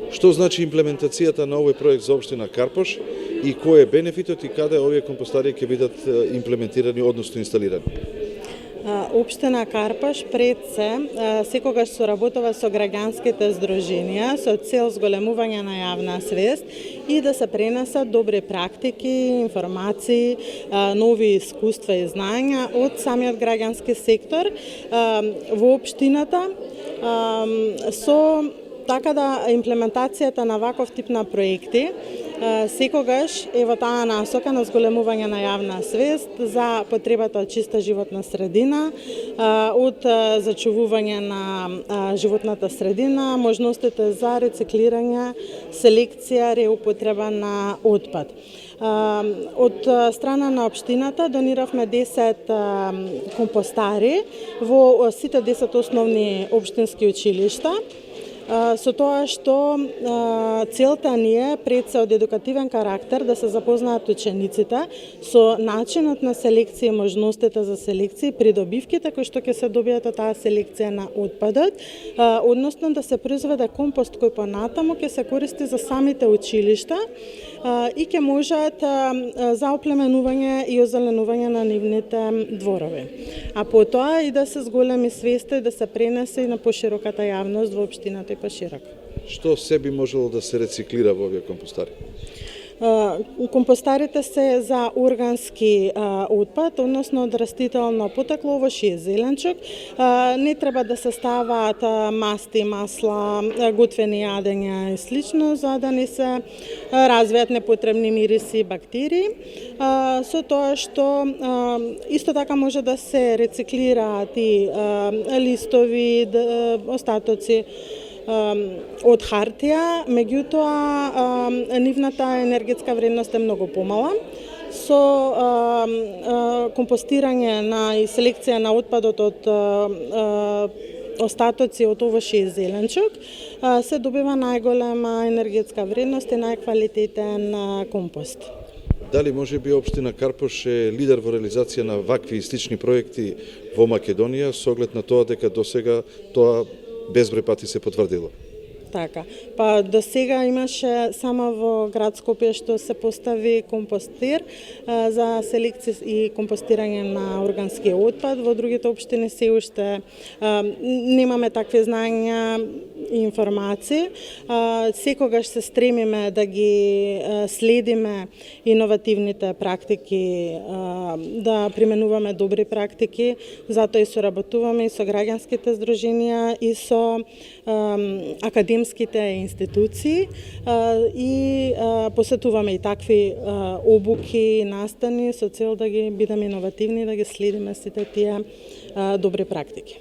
Што значи имплементацијата на овој проект за општина Карпош и кој е бенефитот и каде овие компостари ќе бидат имплементирани, односно инсталирани? Општина Карпош пред се секогаш соработува со граѓанските здруженија со цел зголемување на јавна свест и да се пренесат добри практики, информации, нови искуства и знаења од самиот граѓански сектор во општината со така да имплементацијата на ваков тип на проекти секогаш е во таа насока на зголемување на јавна свест за потребата од чиста животна средина, од зачувување на животната средина, можностите за рециклирање, селекција, реупотреба на отпад. Од страна на општината дониравме 10 компостари во сите 10 основни општински училишта, со тоа што целта ни е пред се од едукативен карактер да се запознаат учениците со начинот на селекција и можностите за селекција и придобивките кои што ќе се добијат од таа селекција на отпадот, односно да се произведе компост кој понатаму ќе се користи за самите училишта и ќе можат за оплеменување и озеленување на нивните дворови. А потоа и да се зголеми свеста и да се пренесе и на пошироката јавност во општината и пошироко. Што се би можело да се рециклира во овие компостари? Компостарите се за органски отпад, односно од растително потекло, овош е зеленчук. Не треба да се ставаат масти, масла, готвени јадења и слично, за да не се развијат непотребни мириси и бактерии. Со тоа што исто така може да се рециклираат и листови, остатоци од хартија, меѓутоа нивната енергетска вредност е многу помала. Со компостирање и селекција на отпадот од остатоци од овош и зеленчук се добива најголема енергетска вредност и најквалитетен компост. Дали може би општина Карпош е лидер во реализација на вакви и слични проекти во Македонија, со оглед на тоа дека досега тоа безброј пати се потврдило? Така. Па до сега имаше само во град Скопје што се постави компостир за селекција и компостирање на органски отпад. Во другите општини се уште немаме такви знаења и информации. Секогаш се стремиме да ги следиме иновативните практики, да применуваме добри практики, затоа и соработуваме и со граѓанските здруженија и со академските институции и посетуваме и такви обуки и настани со цел да ги бидеме иновативни, да ги следиме сите тие добри практики.